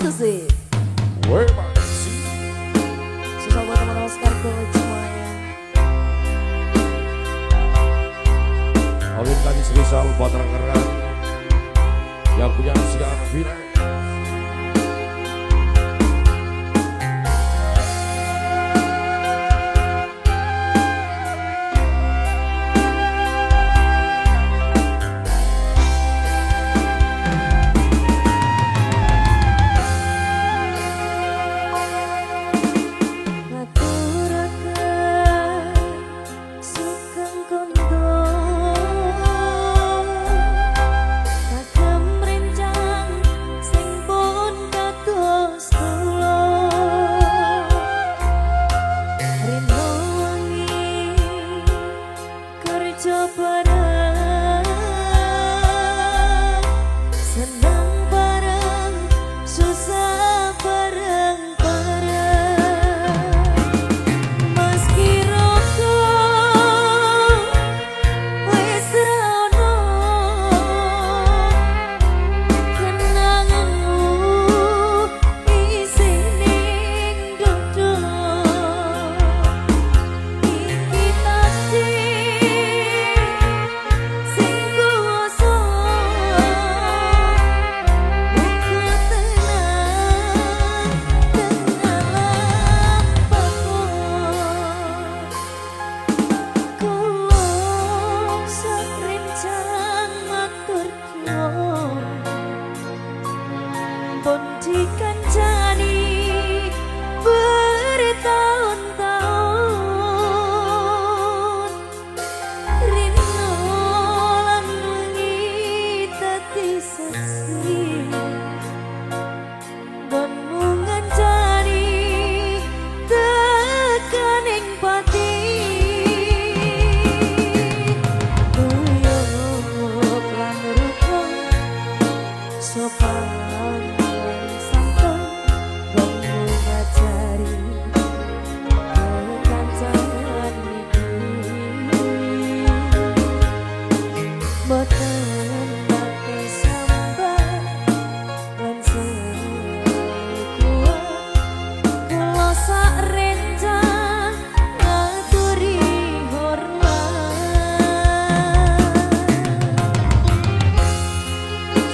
eksklusif. Woi, makasih. Susah buat teman Oscar semuanya. Kawin kali spesial buat rekan-rekan yang punya siaran film.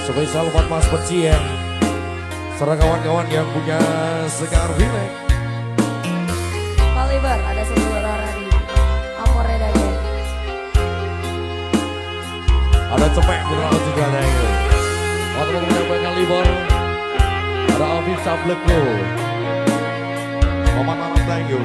Spesial buat Mas Pecien serta kawan-kawan yang punya Sekar Village. Kaliber ada sesuatu di Amore Dage. Ada Cepek Putra juga ada itu. Waktu menyampaikan Kaliber ada Afif Sableko. Momen malam thank you.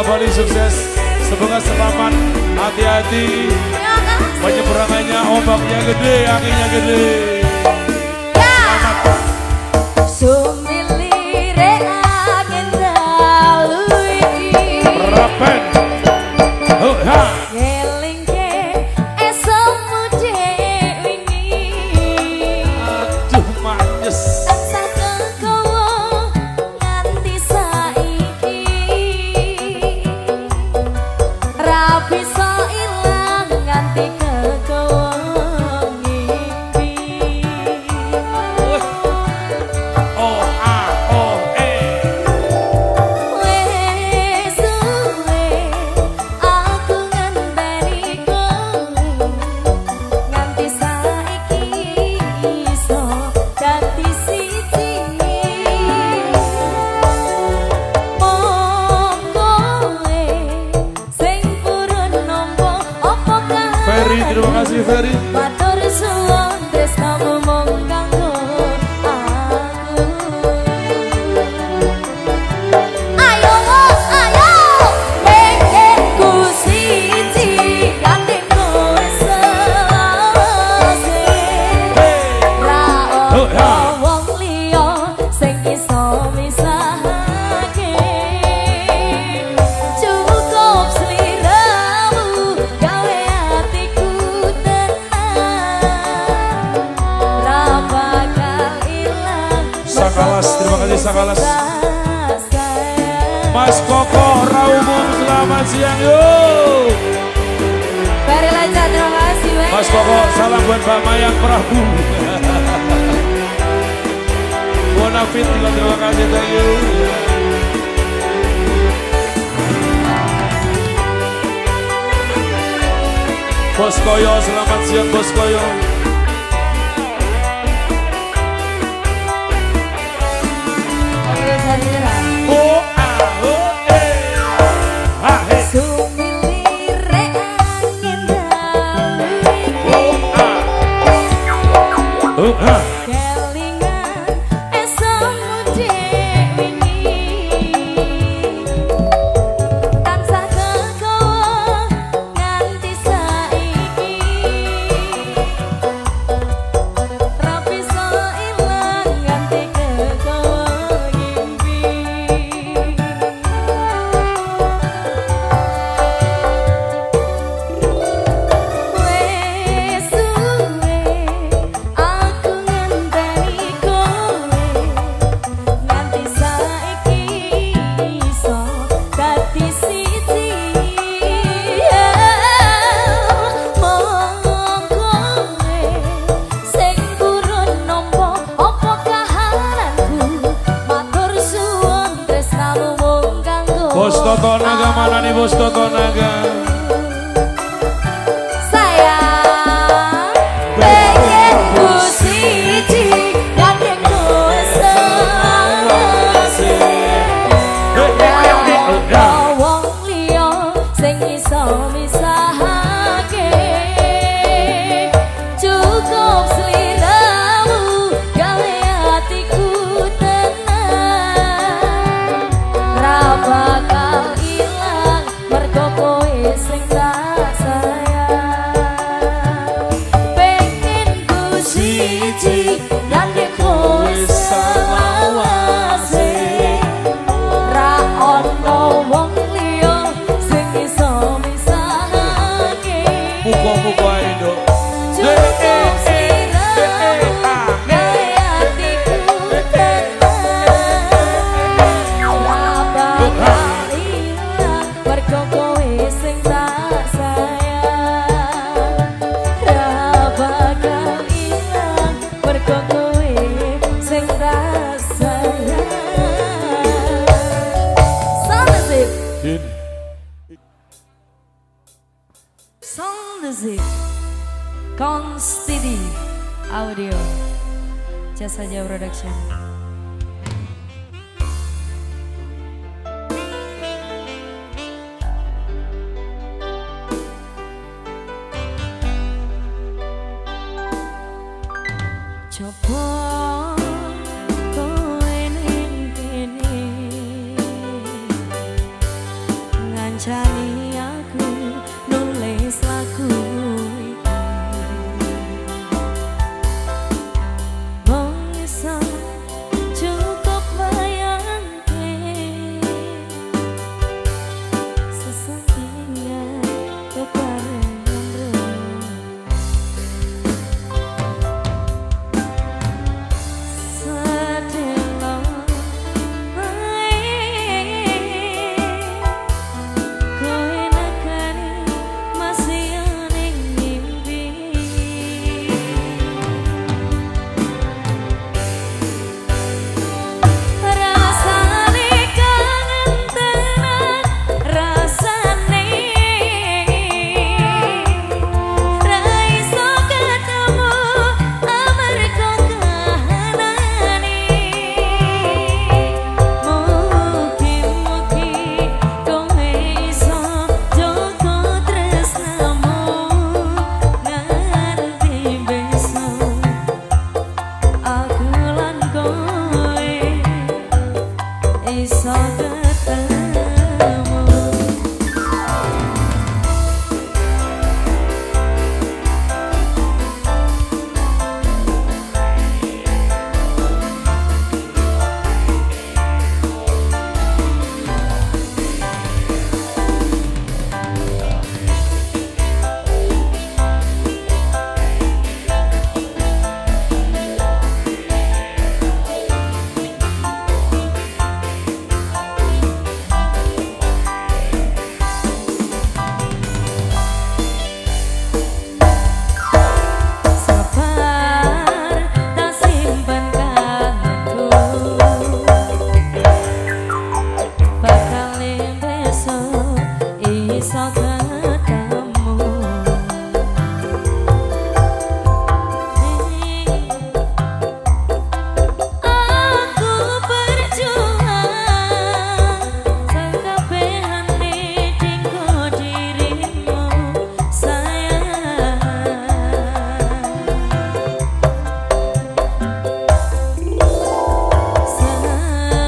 Bali sukses. Semoga selamat, hati-hati. Penyeberangannya ombaknya gede, anginnya gede. Selamat. Sumilire angin dalu iki. Rapen. Ha. Ngelingke esokmu wingi. Aduh manis. Tansah kekowo nganti saiki. Ra bisa ilang nganti kekowo ngimpi. Oh ah oh Wes suwe aku ngenteni kowe nganti saiki iso dadi siji. Mong kowe sing purun nampa apa kae. Ferry, terima kasih Ferry. Matur suwun tresnamu mung kanggo aku. Ayo ayo pengenku siji kanthi kowe selase. Ra ono wong liya sing iso misahake. Cukup sliramu gawe atiku tenang. Ra bakal ilang Sakalas, terima kasih Sakalas. rasa. Mas Koko Raumum, selamat siang yuk. Ferry Lancar, terima kasih banyak. Mas Koko, salam buat Mbak Mayang Prabu. Bonafit juga terima kasih, thank you. Bos Koyo, selamat siang Bos Koyo. Oke, Sarira. Oh ah oh ah hey. Sumilire angin dalu Oh ah kelingan esokmu wingi. Tansah kekowo nganti saiki. Ra bisa ilang nganti kekowo ngimpi. Wes suwe aku ngenteni kowe nganti saiki iso dadi siji. Mong kowe sing purun nampa apa kahananku. Matur suwun tresnamu mung kanggo Bos Toto Naga, mana nih Bos Toto Naga? sayang. Pengenku siji kanthi kowe selase. Ra wong liya sing iso misahake. Cukup sliramu gawe atiku tenang. Ra bakal ilang mergo kowe sing tak sayang. Pengenku siji kanthi kowe selawase. Ra ono wong liya sing iso misahake. Muka-muka Indo. Cukup sliramu gawe atiku tenang. Ra bakal ilang mergo kowe sing tak sayang. Ra bakal ilang mergo kowe sing tak sayang. Sound music. Din. Sound music. Konstidi Audio Jasa Jawa Production. Coba kowe ning kene ngancani aku nulis lagu mong iso cukup bayangke sesungguhnya keparengan sedelo kowe nekani masih ning mimpi rasane kangen tenan rasane ra iso ketemu amarga kahanane mugi-mugi kowe iso jaga tresnamu nganti besok aku lan kowe iso ketemu. Sabar tak simpan kangenku bakal besok iso ketemu aku berjuang sakabehane dinggo dirimu sayang sedelo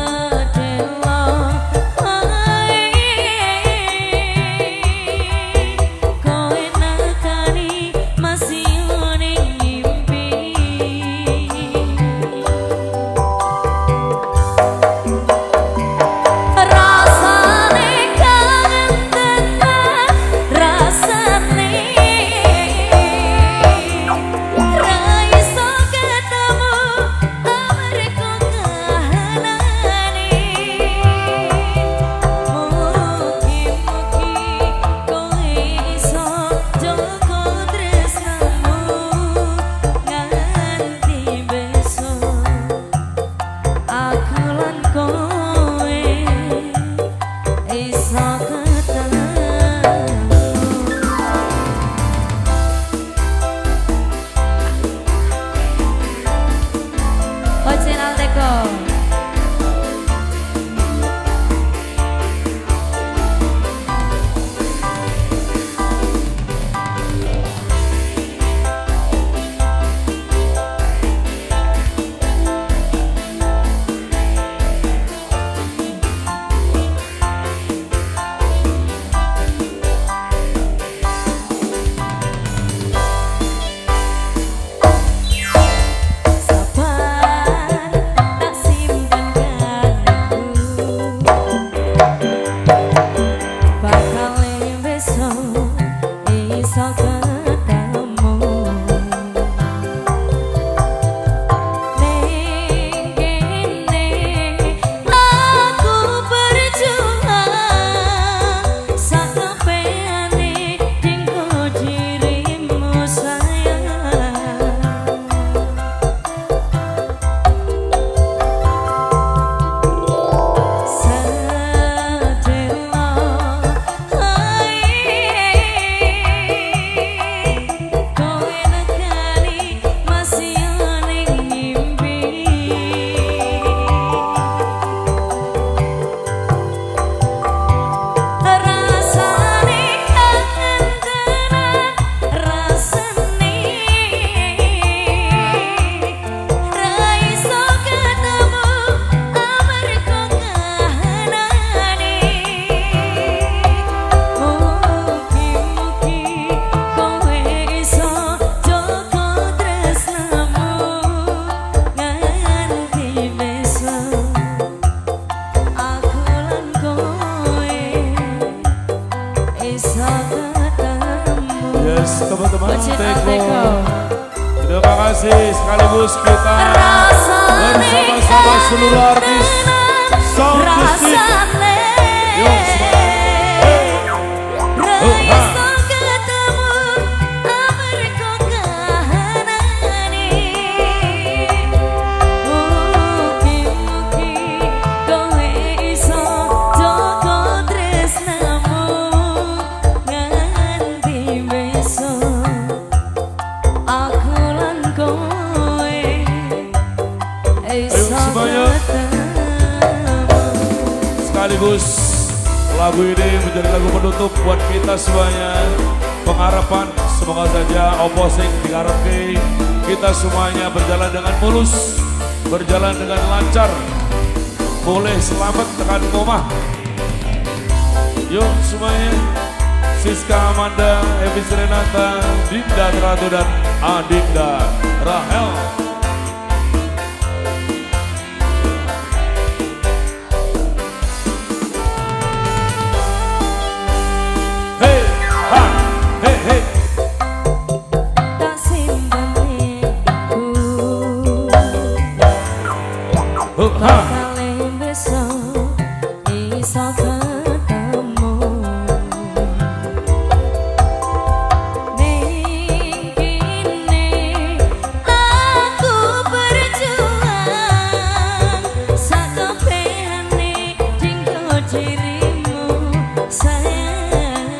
Yes, teman-teman Bucin Teko. Teko. Terima kasih sekaligus kita bersama-sama seluruh artis Sound System. Yuk semuanya. Sekaligus lagu ini menjadi lagu penutup buat kita semuanya. Pengharapan semoga saja opposing diharapkan kita semuanya berjalan dengan mulus, berjalan dengan lancar, boleh selamat tekan rumah. Yuk semuanya, Siska Amanda, Evis Renata, Dinda Ratu dan Adinda Rahel. Paling besok iso ketemu ning kene aku berjuang sakabehane dinggo dirimu sayang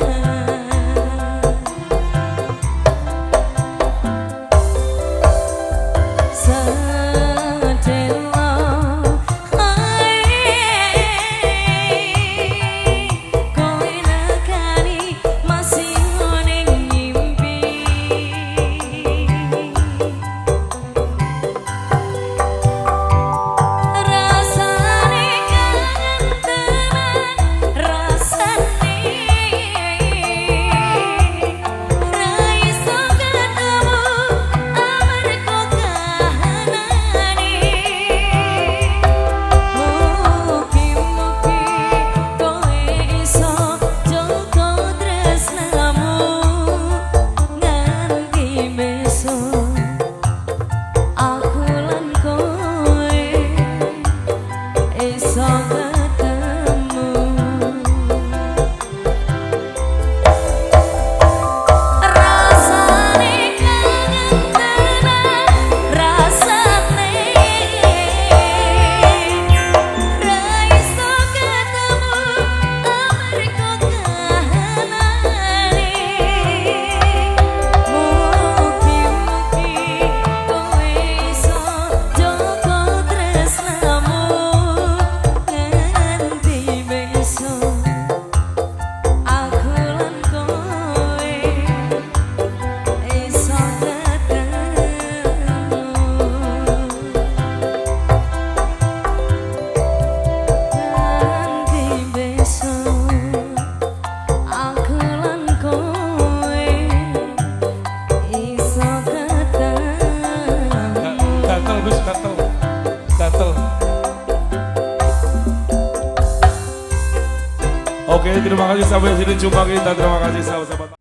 Oke, terima kasih sampai sini jumpa kita. Terima kasih sahabat-sahabat.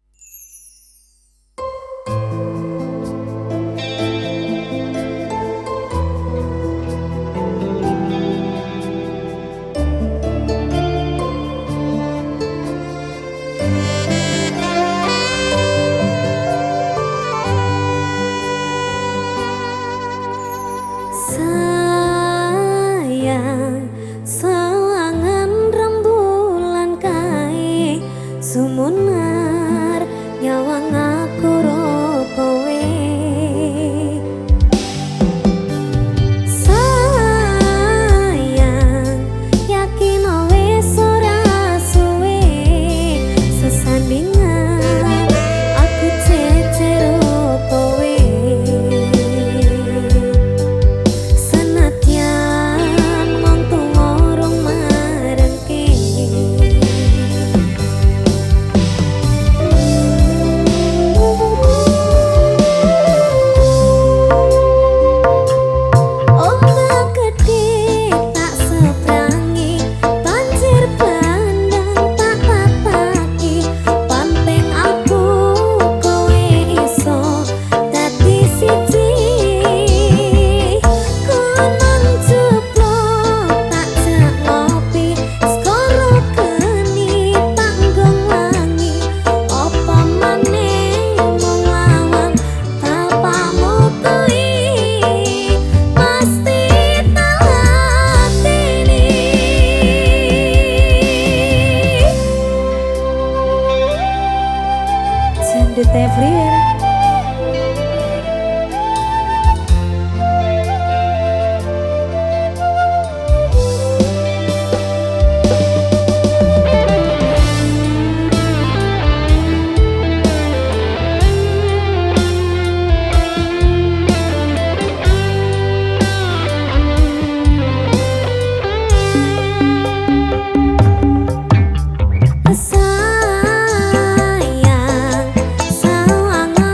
Sayang, sawangan rembulan kae sumunar nyawang aku ro kowe. Sayang, yakin wis ora suwe sesandingan aku cecero kowe. everywhere. Sayang, selalu angan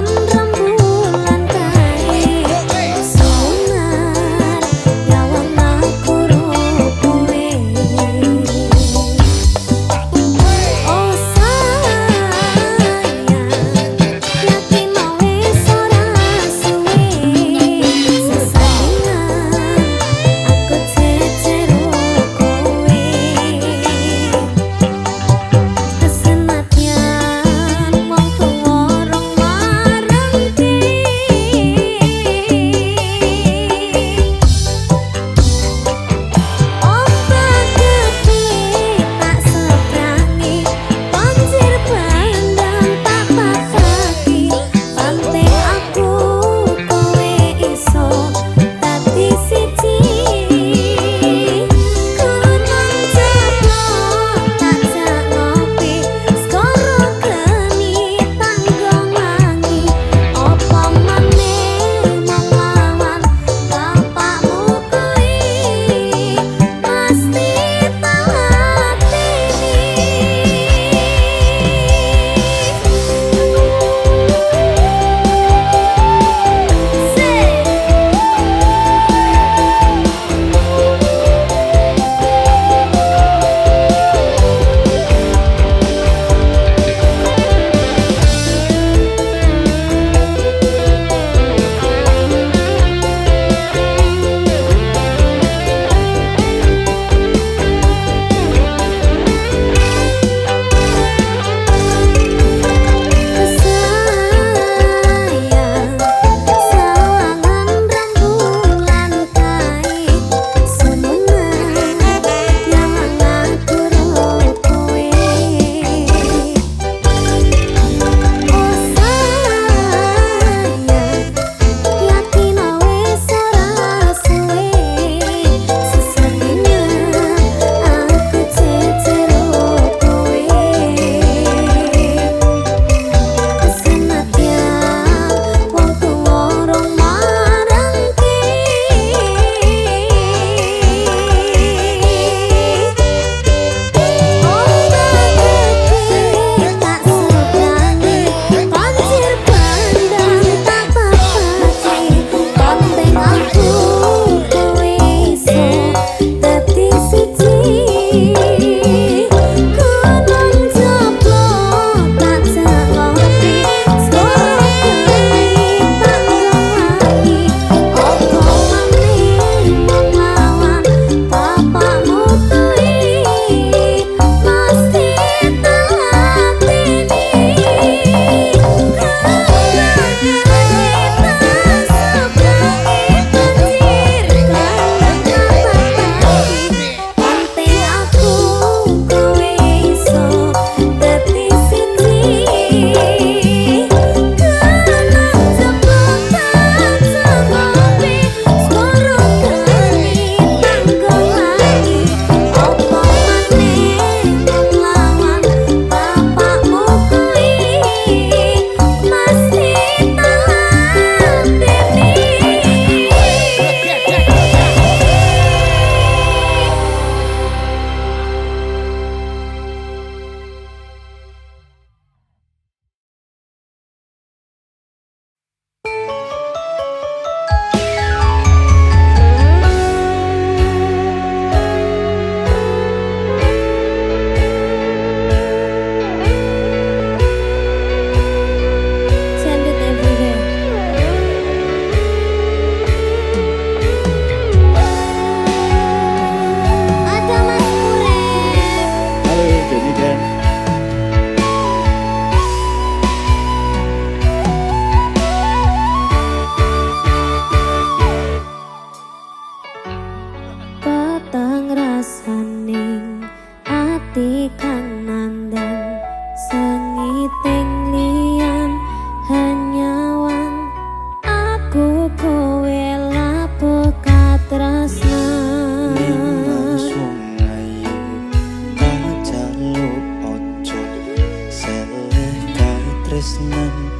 tresnan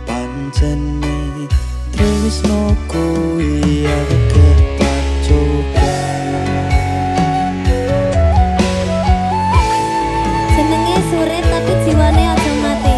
pancene tresno kuwi akeh tak coba. Jenenge surit tapi jiwane aja mati.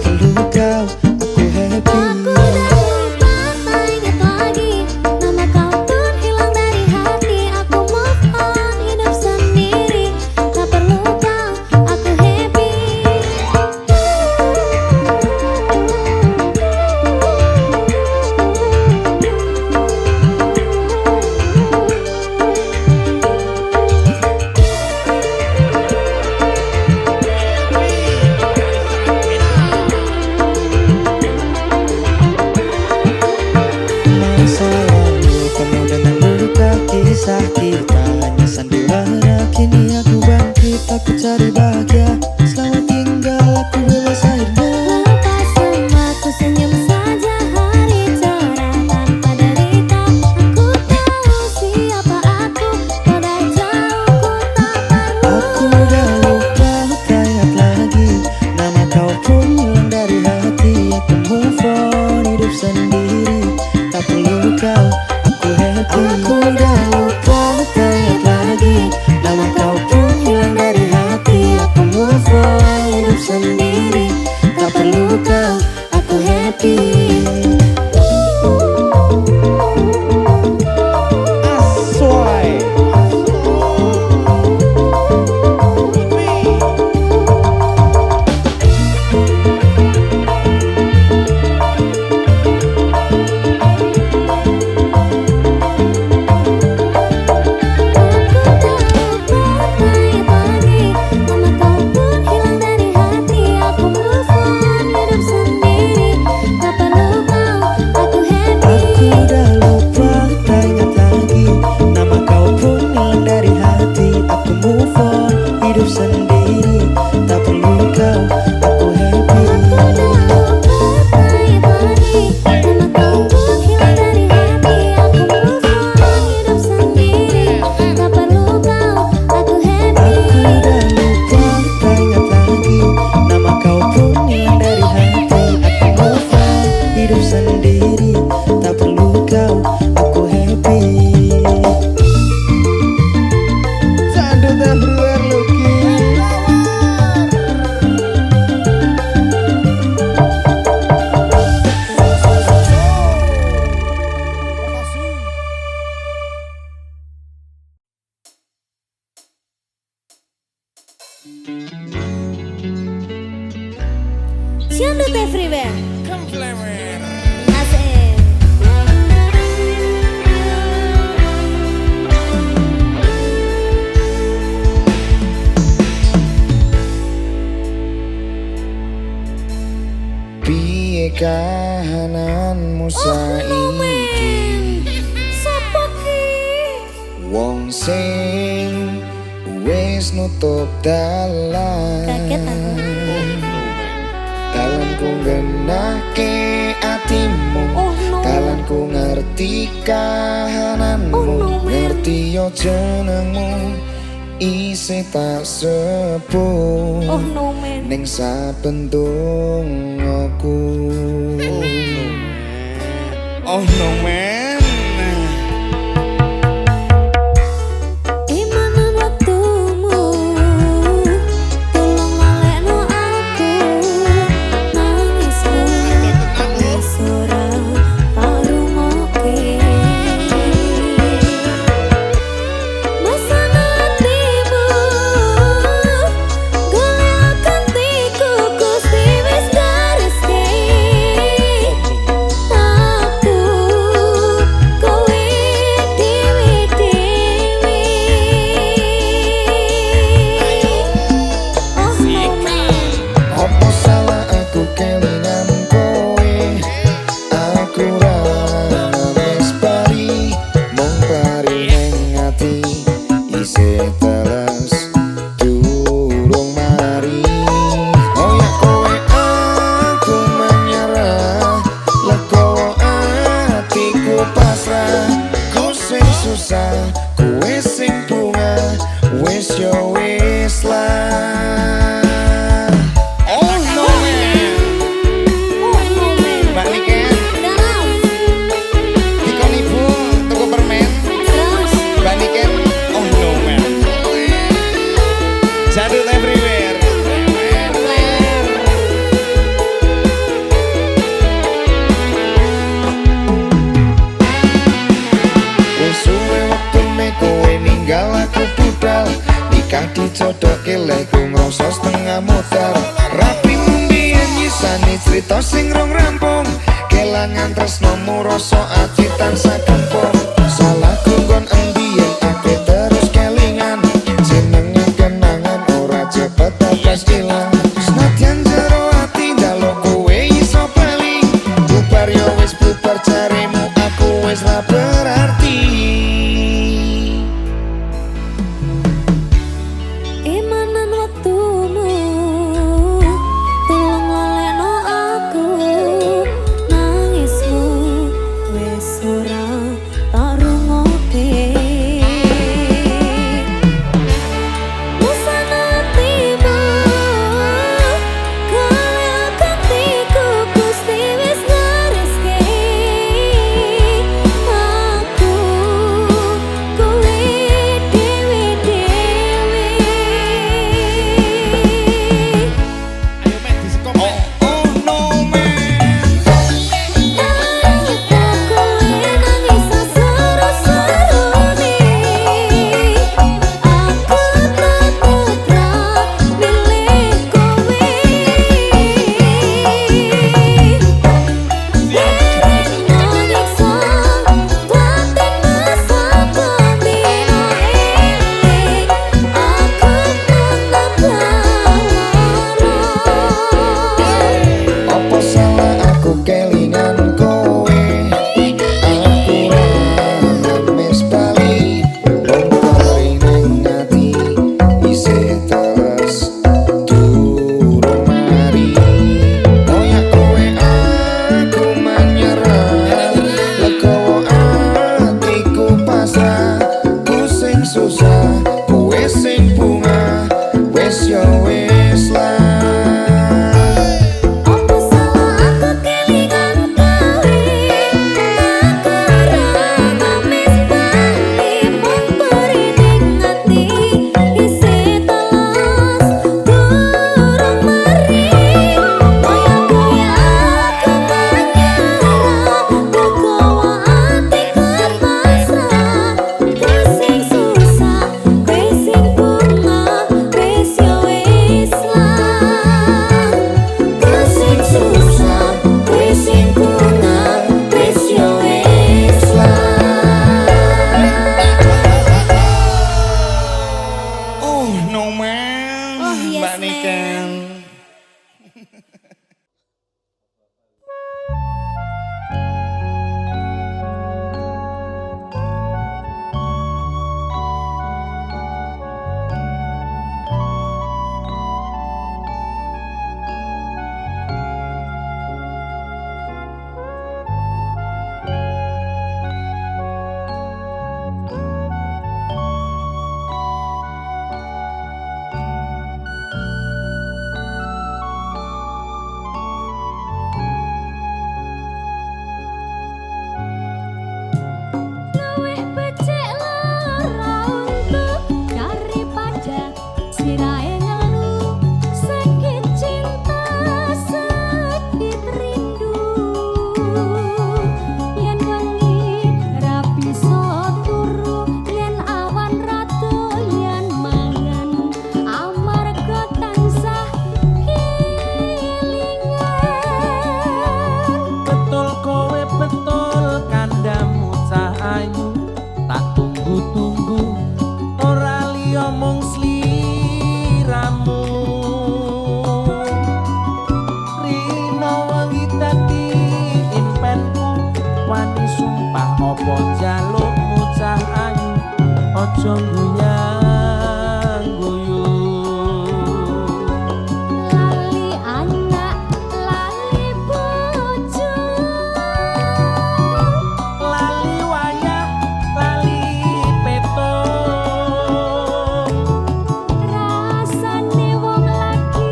perlu kau, aku happy. Aku dah lupa, tak ingat lagi. Nama kau pun hilang dari hati. Aku move on, hidup sendiri. Tak perlu kau, aku happy. Masa lalu penuh dengan luka, kisah kita hanya sandiwara. Kini aku bangkit, aku cari bahagia. Selamat tinggal, aku bebas akhirnya. Lepas semua ku senyum saja, hari cerah tanpa derita. Aku tahu siapa aku, pada jauh ku tak perlu. Aku udah lupa, tak ingat lagi. Nama kau pun hilang dari hati. Aku move on, hidup sendiri. Tak perlu kau, aku happy. Aku udah lupa, tak ingat lagi. Nama kau pun hilang dari hati. Aku move on, hidup sendiri. Tak perlu kau, aku happy. Aswai. Aku udah lupa, tak ingat lagi. Nama kau pun hilang dari hati. Aku move on, hidup sendiri. Tak perlu kau, aku happy. Aku udah lupa, tak ingat lagi. Nama kau pun hilang dari hati. Aku move on, hidup sendiri. Tak perlu kau, aku happy. Sandut everywhere looking. Ciandut everywhere. Asik. Piye kahananmu saiki? Sopo ki? Wong sing wis nutup dalan. Kaget aku. Dalanku ngenake atimu. Oh no. Dalanku ngerti kahananmu. Oh no, man. Ngerti yo jenengmu. Isih tak sepuh. Oh no man. Ning saben dongaku. Oh no man. Imanan waktumu, tolong malekno aku. Nangismu, wis ora parungoke. Masana hatimu, golek kantiku, Gusti wis gareske. Aku dicodoke leku ngrasa setengah modar. Rapi mumbiyen nyisani cerita sing rong rampung, kelangan tresnomu rasa ati tansah kempung. Salah kongkon endi yen ake terus kelingan, jenenge kenangan ora cepet atas ilang. Senadyan jero ati njaluk kowe iso bali, bubar yo wis bubar carimu aku wis ra berarti. Imanan waktumu tolong olehno aku, nangismu wis ora tak rungokke. Musana hatimu kaya gantiku Gusti wis ngariske aku kowe dewe-dewe. Oh no man. Apa salah aku kelingan kowe? Aku wis bali longkori ning ati isih terus durung mari. Koyak kowe aku menyerah, legowo atiku pasrah. Ku sing susah, kowe sing bunga, wis yo wis lah. Apa salah aku kelingan kowe? Aku wis bali mung ning ati isih telas durung mari. Koyak-koyak aku menyerah, legowo atiku pasrah. Ku sing susah, kowe sing bunga, wis yo wis lah. Ku sing susah, kowe sing bunga, wis yo wis lah. Oh no man. Oh, yes, Mbak man. Niken. Luwih becik lara untuk daripada sirahe ngeluh. Sakit cinta, sakit rindu. Yen wengi ra bisa turu, yen awan ra doyan mangan, amarga tansah kelingan. Betul kowe betul kandamu cahayu, tak tunggu-tunggu ora liya mung sliramu. Rino wengi dadi impenku, wani sumpah apa jalukmu cahayu, aja guyang-guyu. Lali anak, lali bojo, Lali wayah, lali peto, rasane wong lagi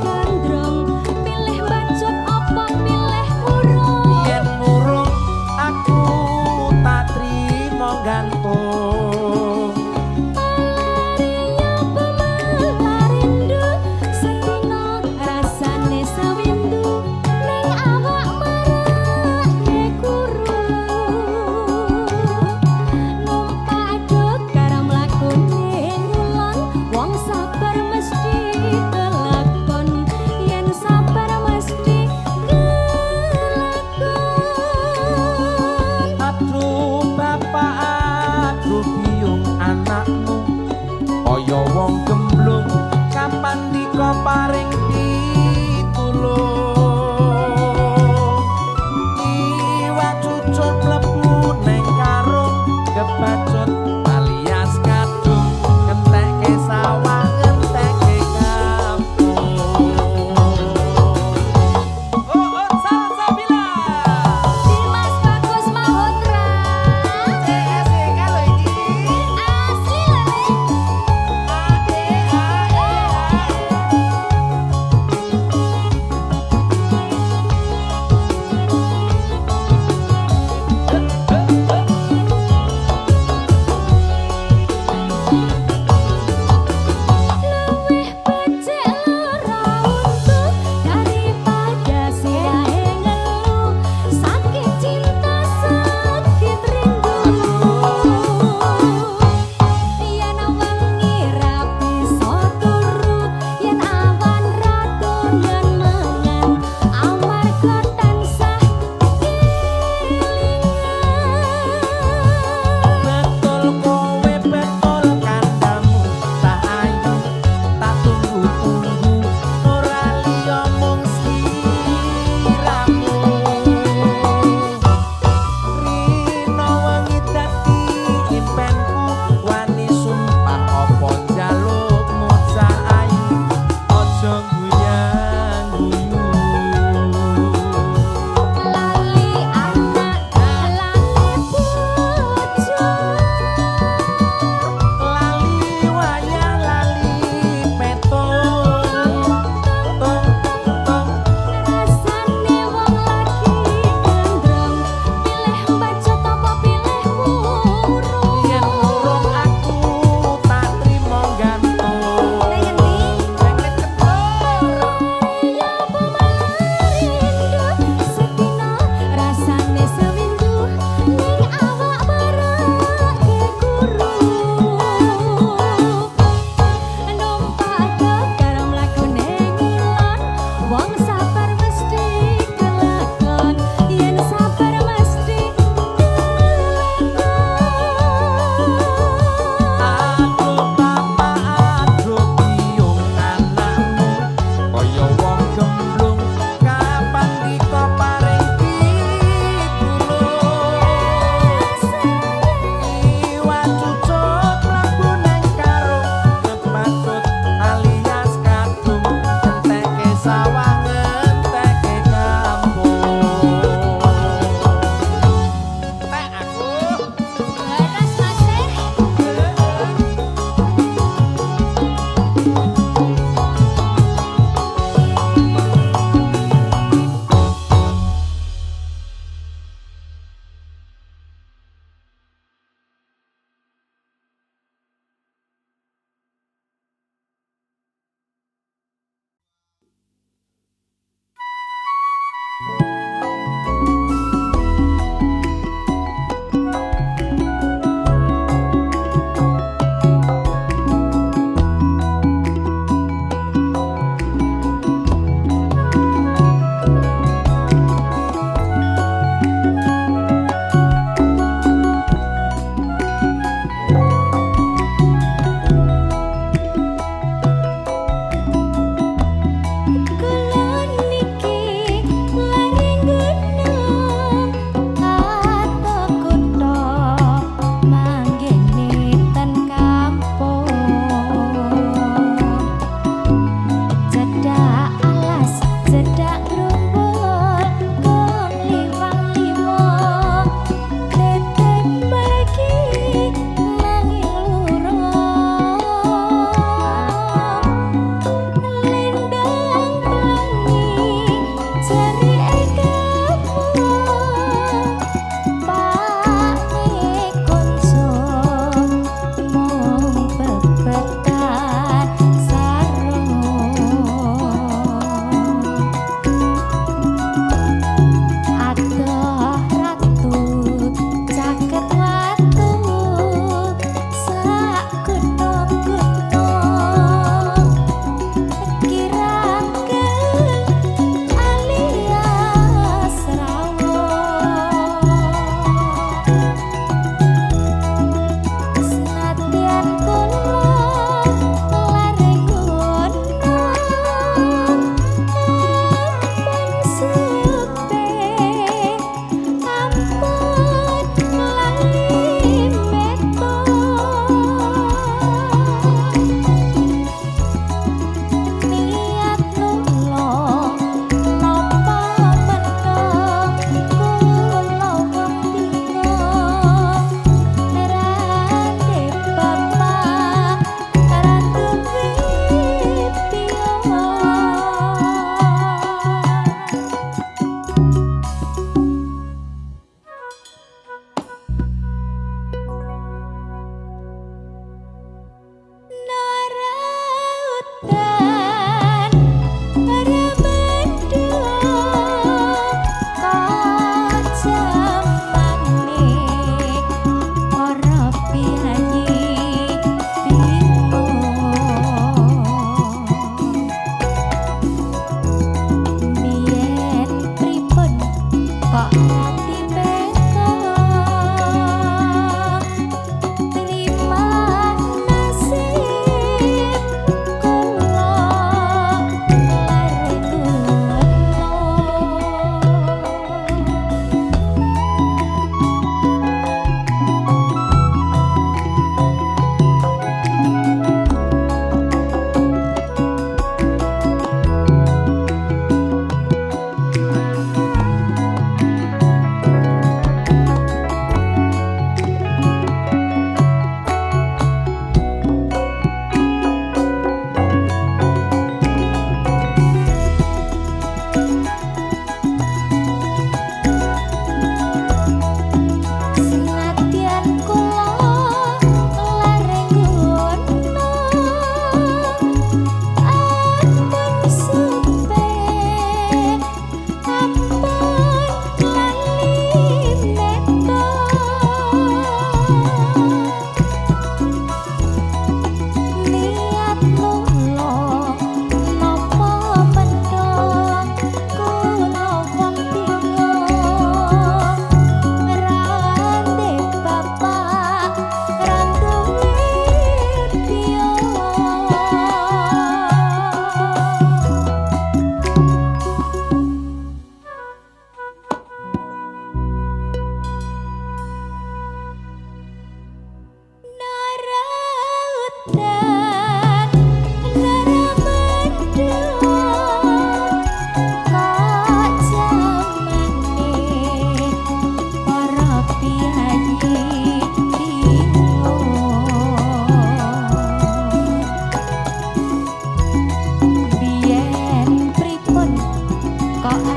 gandrong, pilih bacot apa pilih urung. yen murung aku tak trimo gantung.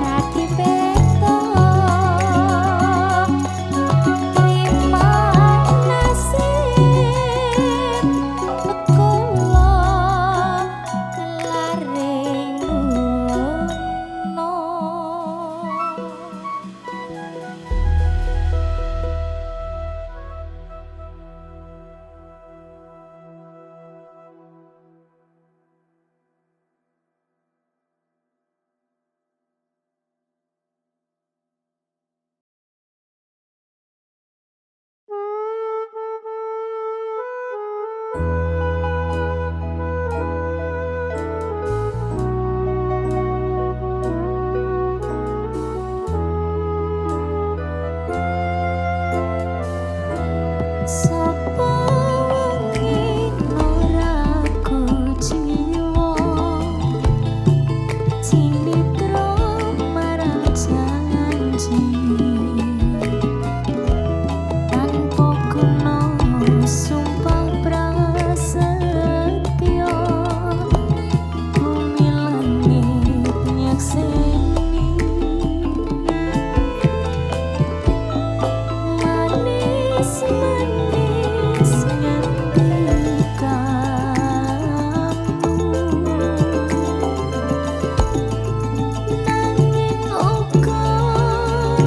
rati peto terima nasib kula kelaring no. Sapa wengi ora kujiwa cinitra marang janji tanpa guna sumpah prasetya bumi langit nyakseni manis nganti kamu nanging uga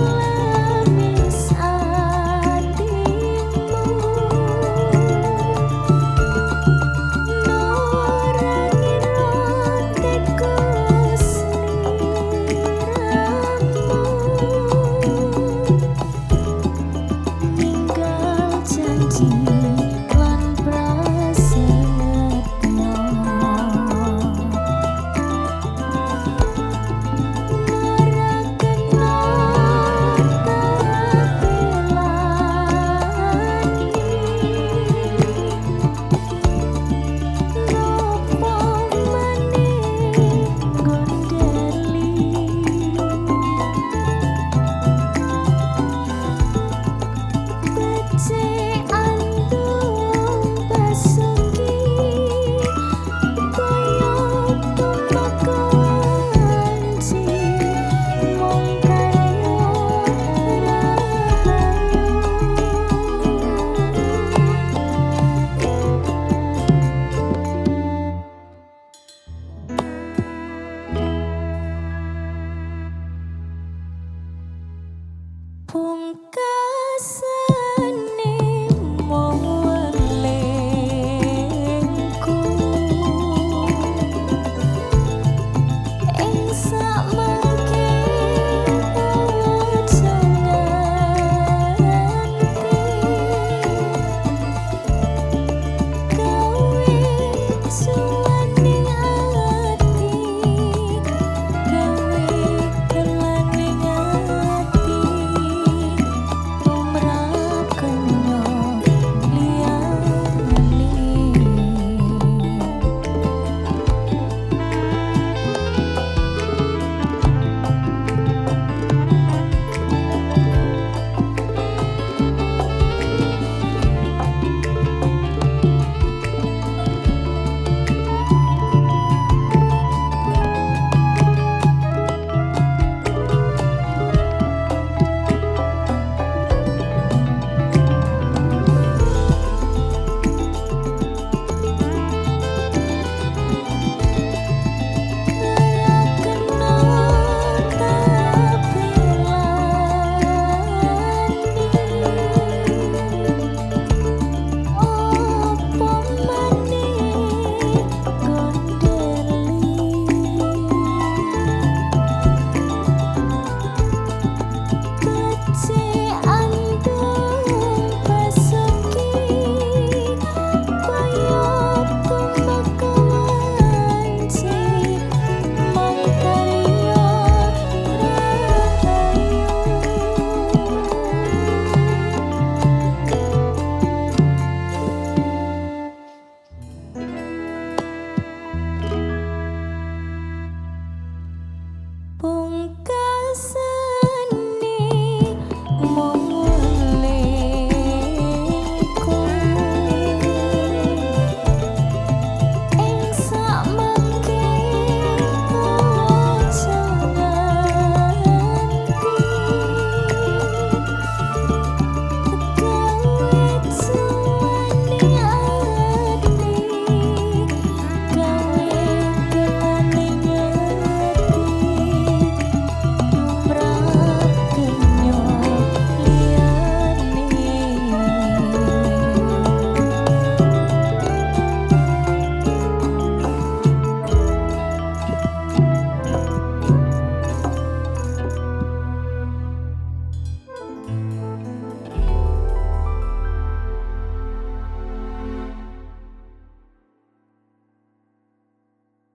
lamis atimu norangira tekus sliramu ninggal janji lan prasetya ora kena nopo maning gondeli becik andung basuki kaya tumakawanci mung karya rahayu pungkasan